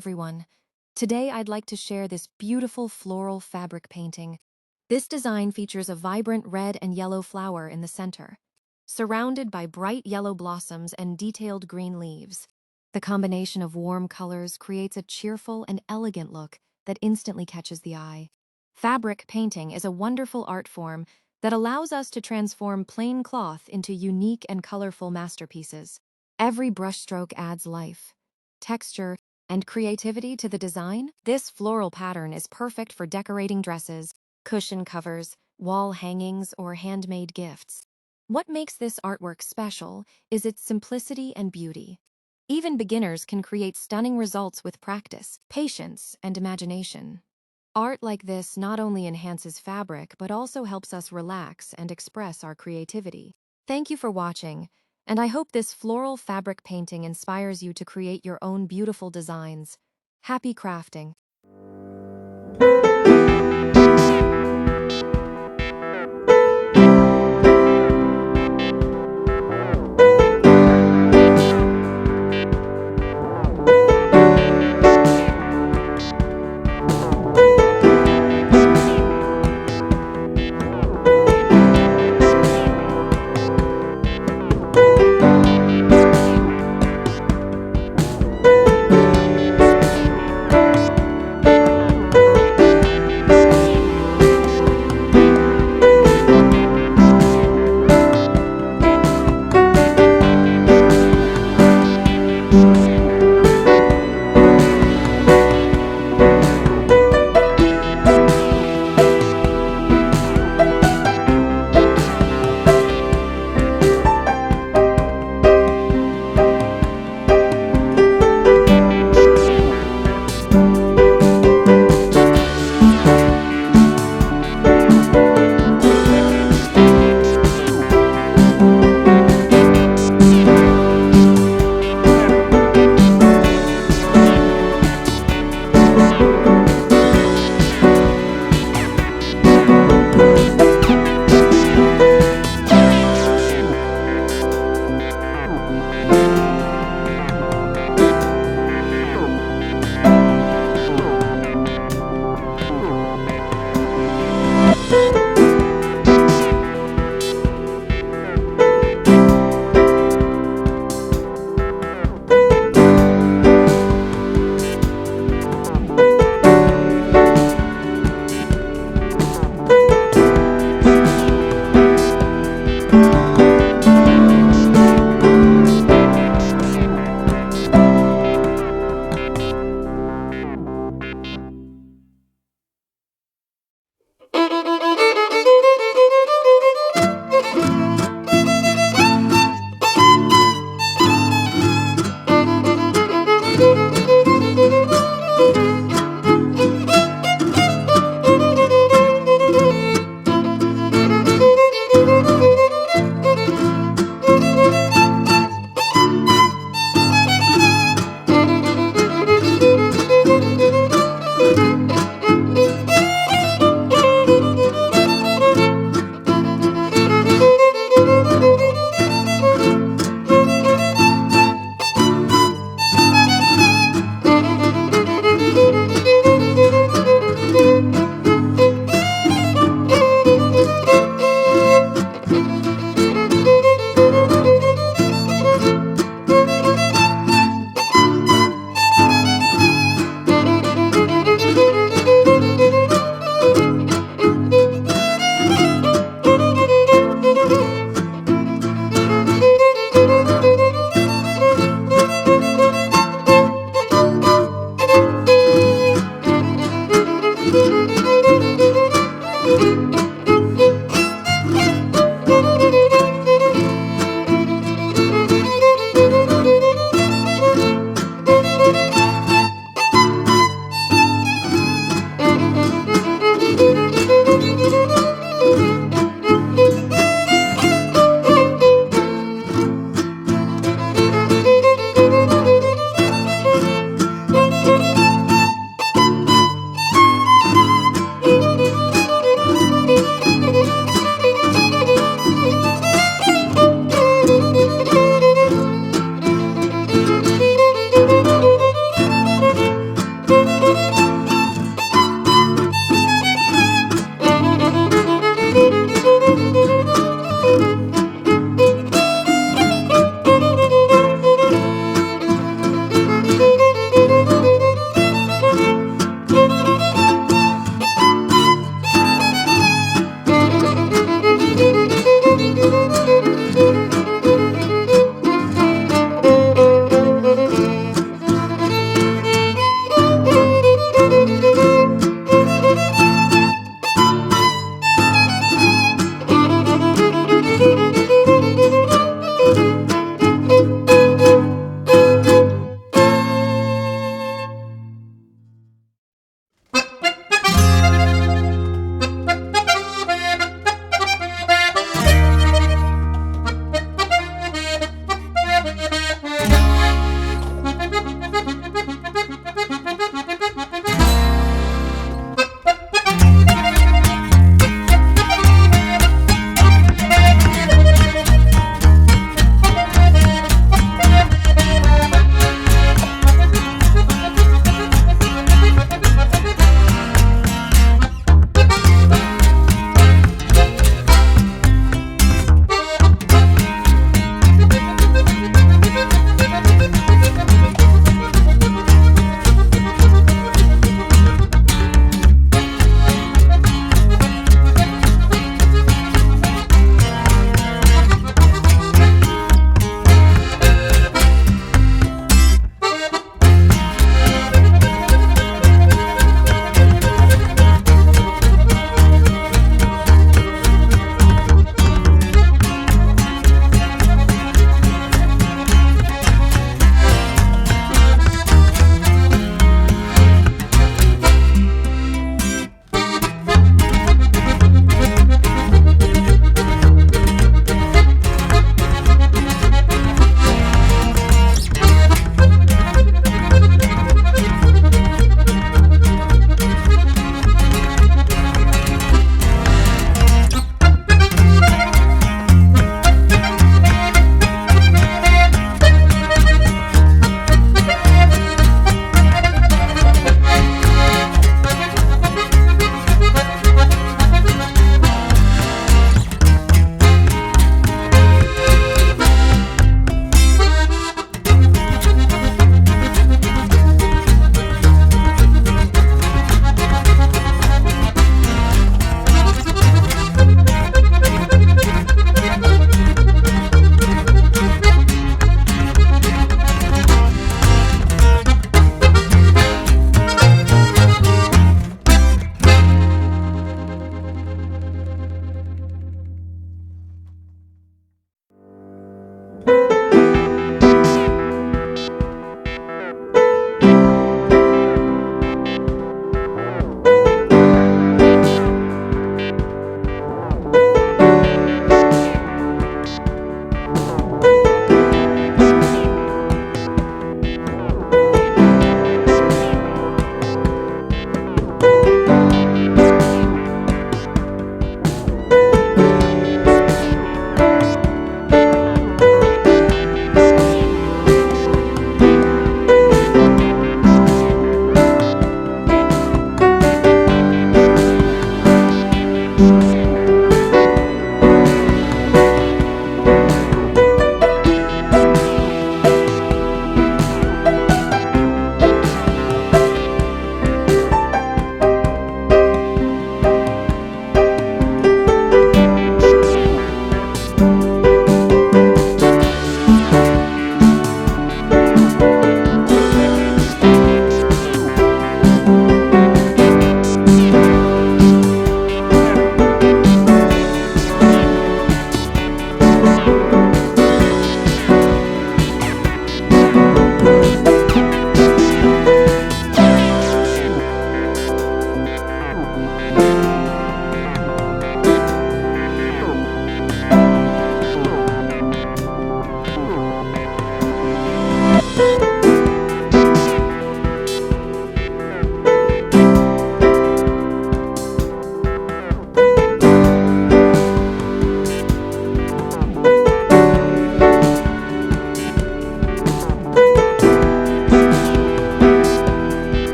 everyone. Today I'd like to share this beautiful floral fabric painting. This design features a vibrant red and yellow flower in the center, surrounded by bright yellow blossoms and detailed green leaves. The combination of warm colors creates a cheerful and elegant look that instantly catches the eye. Fabric painting is a wonderful art form that allows us to transform plain cloth into unique and colorful masterpieces. Every brushstroke adds life, texture, and creativity to the design. This floral pattern is perfect for decorating dresses, cushion covers, wall hangings, or handmade gifts. What makes this artwork special is its simplicity and beauty. Even beginners can create stunning results with practice, patience, and imagination. Art like this not only enhances fabric but also helps us relax and express our creativity. Thank you for watching, and I hope this floral fabric painting inspires you to create your own beautiful designs. Happy crafting!